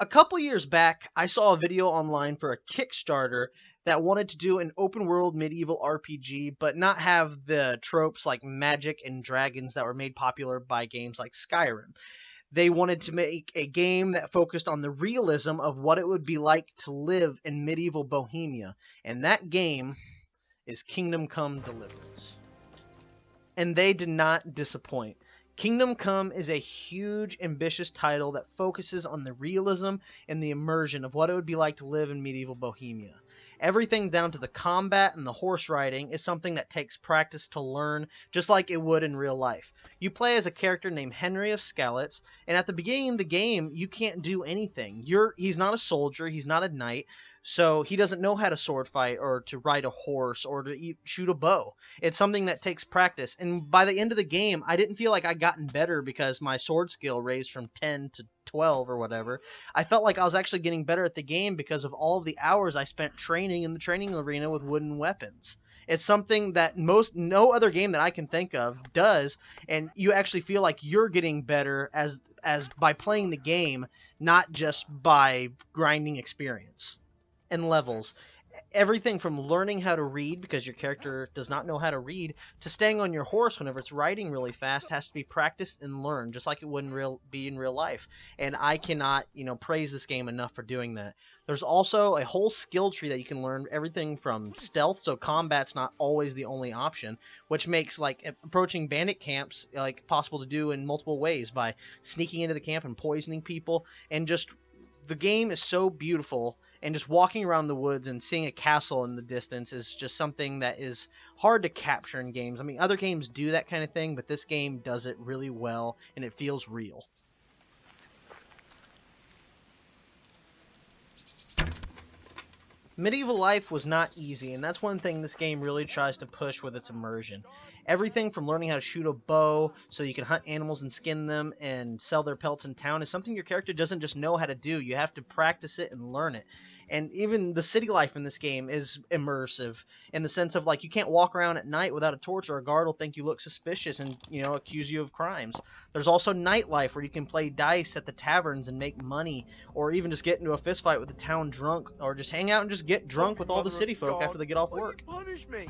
A couple years back, I saw a video online for a Kickstarter that wanted to do an open world medieval RPG, but not have the tropes like magic and dragons that were made popular by games like Skyrim. They wanted to make a game that focused on the realism of what it would be like to live in medieval Bohemia, and that game is Kingdom Come Deliverance. And they did not disappoint. Kingdom Come is a huge, ambitious title that focuses on the realism and the immersion of what it would be like to live in medieval Bohemia. Everything down to the combat and the horse riding is something that takes practice to learn, just like it would in real life. You play as a character named Henry of Skalitz, and at the beginning of the game, you can't do anything. He's not a soldier, he's not a knight, so he doesn't know how to sword fight or to ride a horse or to shoot a bow. It's something that takes practice, and by the end of the game, I didn't feel like I'd gotten better because my sword skill raised from 10 to 12 or whatever. I felt like I was actually getting better at the game because of all of the hours I spent training in the training arena with wooden weapons. It's something that no other game that I can think of does, and you actually feel like you're getting better as by playing the game, not just by grinding experience and levels. Everything from learning how to read because your character does not know how to read to staying on your horse whenever it's riding really fast has to be practiced and learned just like it would be in real life. And I cannot, praise this game enough for doing that. There's also a whole skill tree that you can learn, everything from stealth, so combat's not always the only option, which makes approaching bandit camps possible to do in multiple ways by sneaking into the camp and poisoning people. And just the game is so beautiful. And just walking around the woods and seeing a castle in the distance is just something that is hard to capture in games. I mean, other games do that kind of thing, but this game does it really well, and it feels real. Medieval life was not easy, and that's one thing this game really tries to push with its immersion. Everything from learning how to shoot a bow so you can hunt animals and skin them and sell their pelts in town is something your character doesn't just know how to do. You have to practice it and learn it. And even the city life in this game is immersive in the sense of you can't walk around at night without a torch or a guard will think you look suspicious and accuse you of crimes. There's also nightlife where you can play dice at the taverns and make money, or even just get into a fist fight with the town drunk, or just hang out and just get drunk with all the city folk after they get off work. Punish me.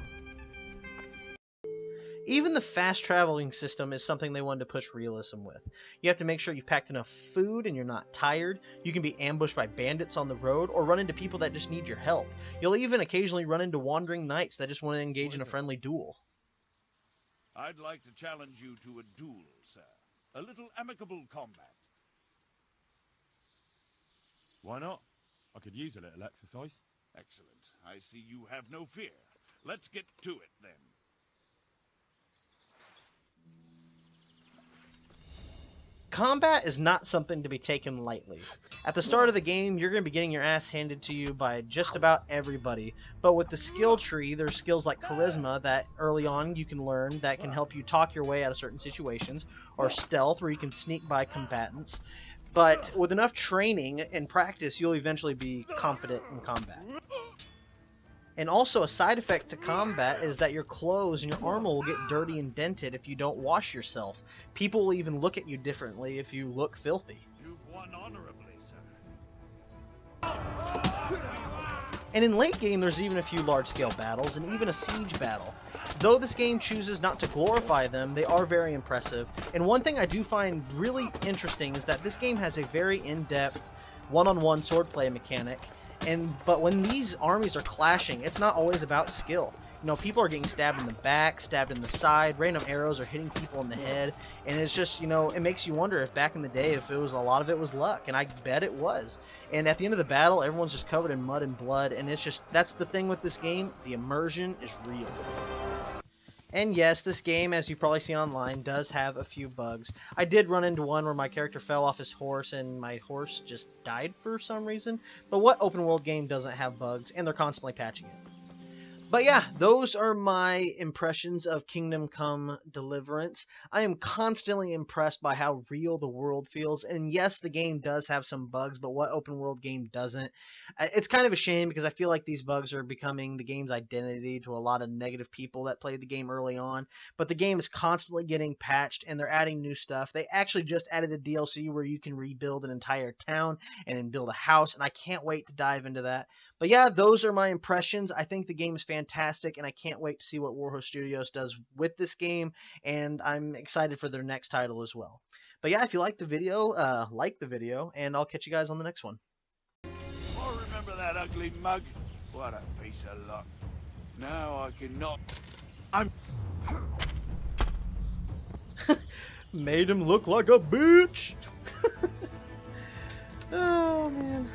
Even the fast traveling system is something they wanted to push realism with. You have to make sure you've packed enough food and you're not tired. You can be ambushed by bandits on the road or run into people that just need your help. You'll even occasionally run into wandering knights that just want to engage in a friendly duel. I'd like to challenge you to a duel, sir. A little amicable combat. Why not? I could use a little exercise. Excellent. I see you have no fear. Let's get to it, then. Combat is not something to be taken lightly. At the start of the game, you're going to be getting your ass handed to you by just about everybody, but with the skill tree, there's skills like charisma that early on you can learn that can help you talk your way out of certain situations, or stealth where you can sneak by combatants. But with enough training and practice, you'll eventually be confident in combat. And also a side effect to combat is that your clothes and your armor will get dirty and dented if you don't wash yourself. People will even look at you differently if you look filthy. You've won honorably, sir. And in late game, there's even a few large-scale battles and even a siege battle. Though this game chooses not to glorify them, they are very impressive. And one thing I do find really interesting is that this game has a very in-depth one-on-one swordplay mechanic. But when these armies are clashing, it's not always about skill. People are getting stabbed in the back, stabbed in the side, random arrows are hitting people in the head, and it's just, it makes you wonder if back in the day, if a lot of it was luck, and I bet it was. And at the end of the battle, everyone's just covered in mud and blood, and it's just, that's the thing with this game, the immersion is real. And yes, this game, as you probably see online, does have a few bugs. I did run into one where my character fell off his horse and my horse just died for some reason. But what open world game doesn't have bugs, and they're constantly patching it? But yeah, those are my impressions of Kingdom Come Deliverance. I am constantly impressed by how real the world feels. And yes, the game does have some bugs, but what open world game doesn't? It's kind of a shame because I feel like these bugs are becoming the game's identity to a lot of negative people that played the game early on. But the game is constantly getting patched and they're adding new stuff. They actually just added a DLC where you can rebuild an entire town and then build a house, and I can't wait to dive into that. But yeah, those are my impressions. I think the game is fantastic, and I can't wait to see what Warhorse Studios does with this game, and I'm excited for their next title as well. But yeah, if you like the video, and I'll catch you guys on the next one. Oh, remember that ugly mug? What a piece of luck. Now I cannot... I'm... Made him look like a bitch! Oh, man.